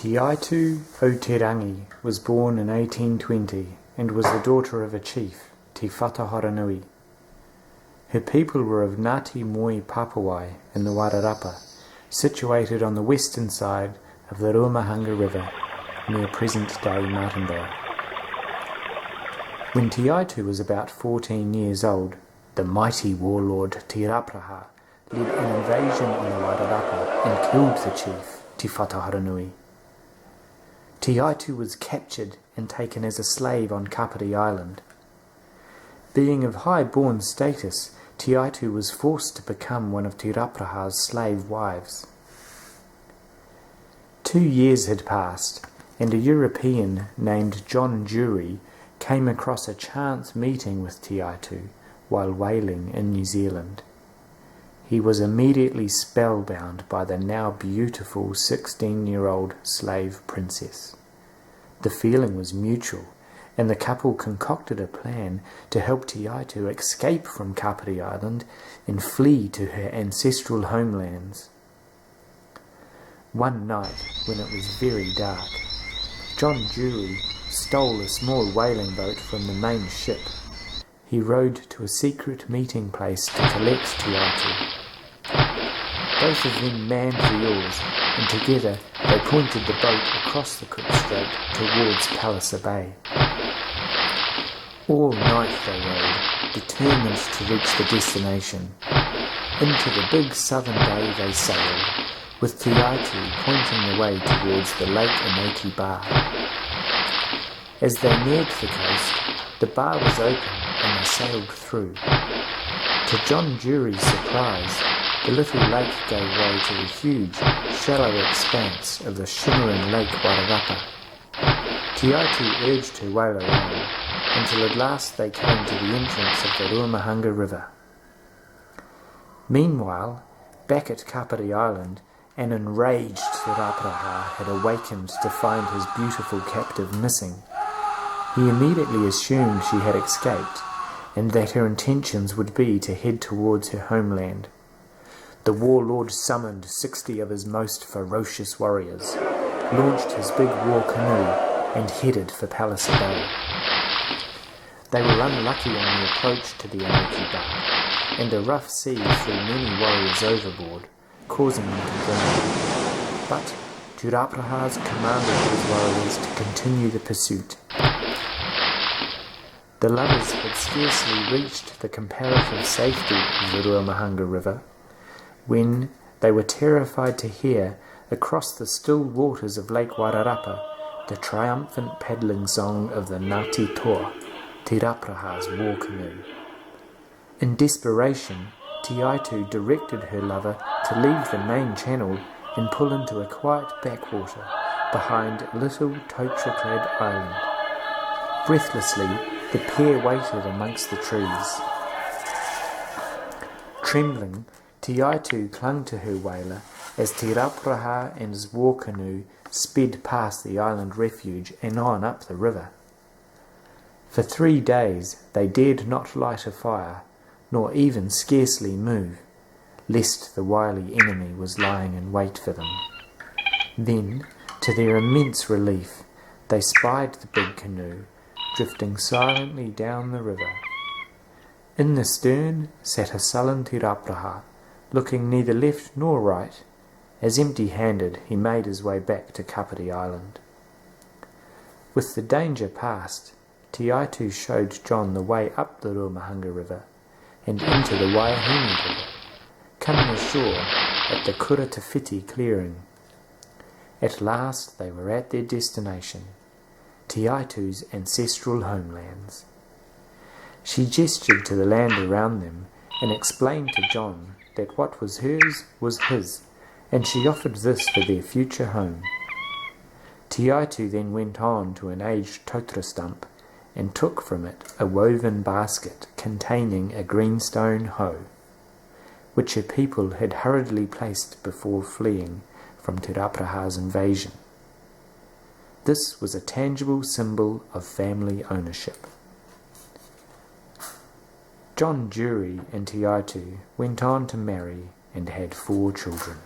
Aitu-o-te-Rangi was born in 1820 and was the daughter of a chief, Te Whatahoranui. Her people were of Ngāti Moe Papawai in the Wairarapa, situated on the western side of the Ruamahanga River, near present-day Martinborough. When Te Aitu was about 14 years old, the mighty warlord Te Rapraha led an invasion on the Wairarapa and killed the chief, Te Whatahoranui. Te Aitu was captured and taken as a slave on Kapiti Island. Being of high-born status, Te Aitu was forced to become one of Te Rapraha's slave wives. 2 years had passed, and a European named John Jury came across a chance meeting with Te Aitu while whaling in New Zealand. He was immediately spellbound by the now beautiful 16-year-old slave princess. The feeling was mutual, and the couple concocted a plan to help Te Aitu escape from Kapiti Island and flee to her ancestral homelands. One night, when it was very dark, John Jury stole a small whaling boat from the main ship. He rowed to a secret meeting place to collect Te Aitu. Both of them manned the oars, and together they pointed the boat across the Cook Strait towards Palliser Bay. All night they rowed, determined to reach the destination. Into the big southern bay they sailed, with Te Aitu pointing the way towards the Lake Inoki Bar. As they neared the coast, the bar was open and they sailed through. To John Jury's surprise, the little lake gave way to the huge, shallow expanse of the shimmering Lake Wairarapa. Te Aitu urged her whaler on, until at last they came to the entrance of the Ruamahanga River. Meanwhile, back at Kapiti Island, an enraged Te Rapraha had awakened to find his beautiful captive missing. He immediately assumed she had escaped, and that her intentions would be to head towards her homeland. The warlord summoned 60 of his most ferocious warriors, launched his big war canoe, and headed for Palliser Bay. They were unlucky on the approach to the Inoki Bar, and a rough sea threw many warriors overboard, causing them to drown. But Te Rapraha's commanded his warriors to continue the pursuit. The lovers had scarcely reached the comparative safety of the Ruamahanga River when they were terrified to hear, across the still waters of Lake Wairarapa, the triumphant paddling song of the Ngāti Toa, Te Rapraha's war canoe. In desperation, Te Aitu directed her lover to leave the main channel and pull into a quiet backwater behind a little totara-clad island. Breathlessly, the pair waited amongst the trees. Trembling, Te Aitu clung to her whaler as Te Rapraha and his war canoe sped past the island refuge and on up the river. For 3 days they dared not light a fire, nor even scarcely move, lest the wily enemy was lying in wait for them. Then, to their immense relief, they spied the big canoe, drifting silently down the river. In the stern sat a sullen Te Rapraha, looking neither left nor right. As empty-handed he made his way back to Kapiti Island. With the danger past, Te Aitu showed John the way up the Ruamahanga River and into the Waihini River, coming ashore at the Kura-te-Whiti clearing. At last they were at their destination, Te Aitu's ancestral homelands. She gestured to the land around them and explained to John that what was hers was his, and she offered this for their future home. Te Aitu then went on to an aged totara stump and took from it a woven basket containing a greenstone hoe, which her people had hurriedly placed before fleeing from Te Rapraha's invasion. This was a tangible symbol of family ownership. John Jury and Te Aitu went on to marry and had 4 children.